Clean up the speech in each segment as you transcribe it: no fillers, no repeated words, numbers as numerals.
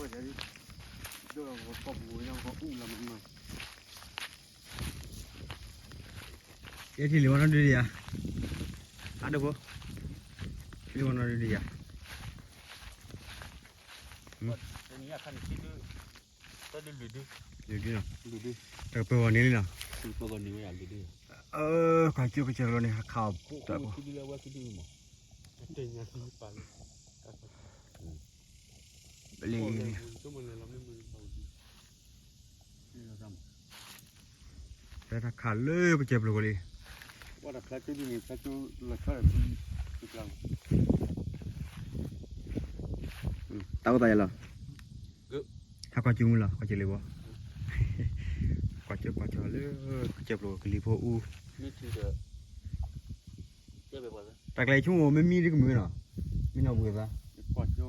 bữa đấy đưa vào cọc muối nó có ung là mình mà cái thì liệu nó đi à ăn được không liệu nó đi à anh nghĩ khăn cái tôi đi đi nào đi cái bơ vào này nào tôi còn đi làm đi cái chiều này khảo tại sao cái đi là cái đi mà cái nhà thì phải beli cái thằng khảo lơ bây giờ rồi điว่าแต่ใครจะดีใครจะเลิกใครจะกลาง tao tay là hay qua chung là qua chơi libo qua chơi lơ chơi rồi cái libo u นี่คือจะเก็บไปหมดเลย tại này chúng mình mi đi cái mưa nào mi nào mưa ra กวาดโย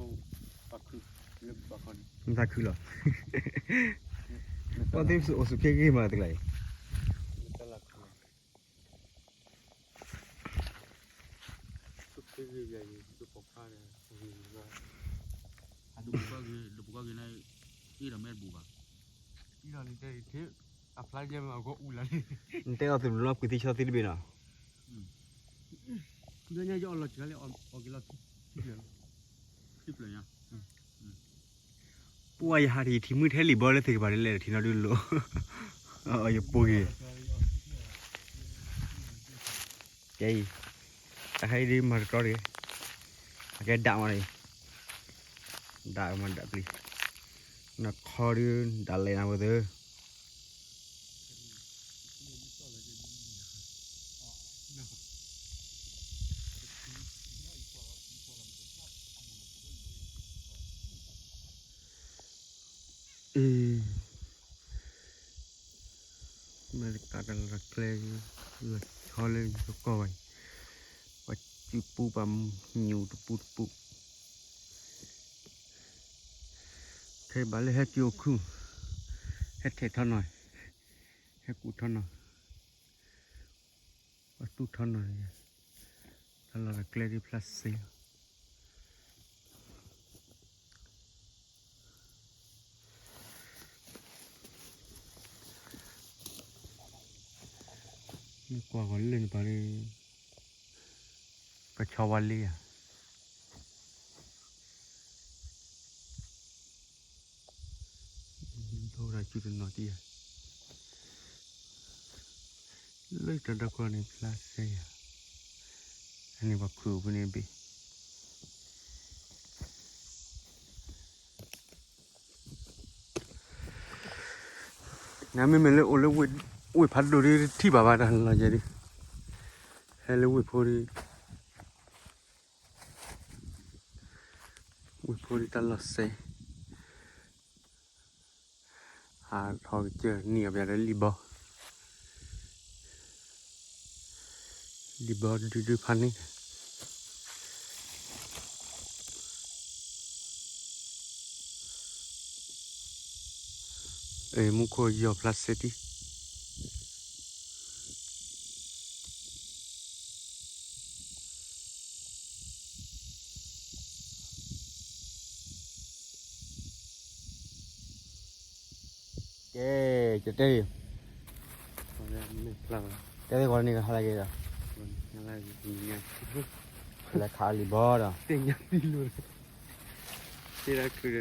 ปักคือเรียบปักคน chúng ta cứ là có thêm sự sự kia mà từ này ตลาดคือทุกที่ใหญ่ทุกปกผ้าเนี่ยว่าดูบุกกินในที่เราไม่บุกอ่ะที่เราเนี่ยที่อัพไลน์เยอะมากก็อุ่นแล้วนี่ แต่เราถึงเราคุยที่ชอบที่นี่นะ เดี๋ยวนี้จะเอาหลอดกันเลยเอากี่หลอดที่เปล่าเนี่ย ป่วยหาที่มือเทลิบอลเลยถึงบาร์เลยที่น่าดูโลอยู่ป่วยใช่แต่ให้ดีมาก็ดีแกด่ามาเลยด่ามันด่าพี่นักขอดีด่าเลยนะเว้ยมันกัดอะไรเลยเลยชอเลยก็ก่อยว่าจีปูปั๊มหิวตุปูแค่บ้านเลยให้จิ๋วคู่ให้เทท่อนหน่อยให้กูท่อนหน่อยว่าตู้ท่อนหน่อยท่อนละเกลือพลาสติกนี่กว่าคนเล่นไปเลยก็ชาววันเลยอ่ะโทรจุดนอตีอ่ะเลยจะได้คนในพลาสติกอันนี้ว่าครูเป็นบีน้ำไม่เหม็นเลยโอ้เลยอุ้ยพัดดูดิที่บ้านดันเราจะดิเฮ้ยเลยอุ้ยพอดีตลอดเสียหาทอเจอเนี่ยแบบนั้นลิบดูพันนี่มุขยอพลาสติกจะได้ไม่กล้า จะได้ก่อนนี่ก็อะไรกันอ่ะ อะไรอย่างเงี้ย อะไรขาลิบอร์อ่ะ เต็งยังไม่รู้ที่เราคือ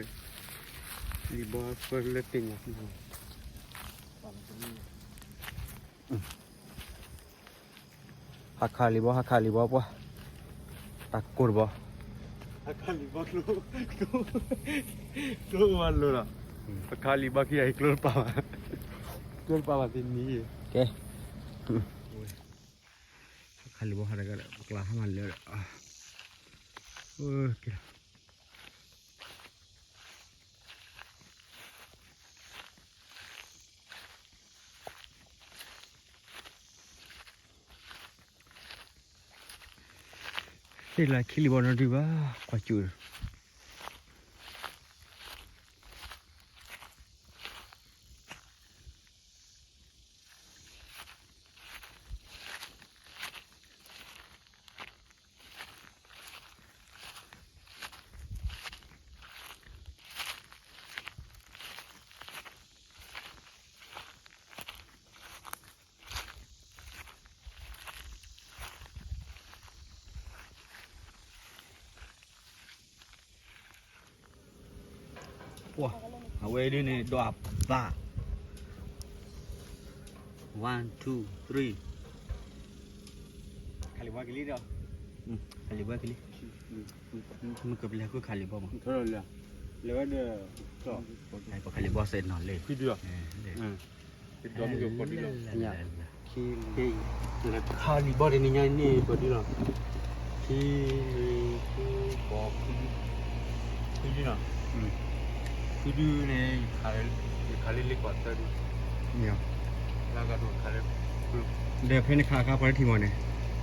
รีบอสเฟิร์สเต็งยังไม่รู้หักขาลิบอร์ปะตักกูร์บอ อาคาลิบอสรู้วันรู้ละอาคาลิบอสที่ไอ้กลัวป่าวที่นี่แกขาลิบอร์อะไรกันกลาให้มันเลยอ่ะโอเคนี่แหละคิลิบอลนั่นดีว่าขวาจูด Wah, away ini doa apa? 1, 2, 3. Kali buat kali dah. Kali buat kali. Muka belah aku kali buat mah. Thôi là lewat dia. So. Hai pak kali buat saya nak le. Video. Itu kami ke kodi lah. Ya. Kiri. Nak kali buat ini ni kodi lah. Kiri. Bok. Kiri lah. Kiri ni kali lekot tadi. Ya. Laga tu kali. Dia kena kah pada timur ni.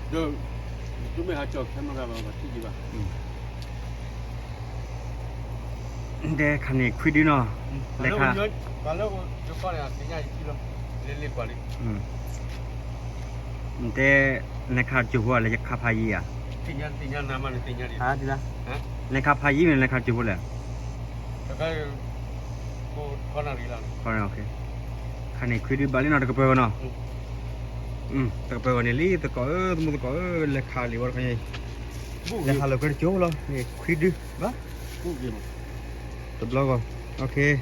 Tu tu me hacok sama kau apa sih bah. Dia kena kuidi no. Kalau tu kau ni tinggal di sini lele kali. Dia nak kah jual le kah pagi ya. Tinggal nama ni tinggal di. Ah, dah. Nak kah pagi ni nak kah jual le. Kalau kau nak hilang. Kau okey. Kena kuidi balik nak keperluan no. Tak apa ni li, tak kau, temu tak kau, lekha liwar kau ni. Lekha lekar jauh lah, ni kuidi, bah? Terbelah kau. Okay.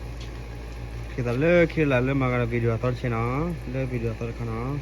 Kita le, kita le makan video atar channel, le video atar kana.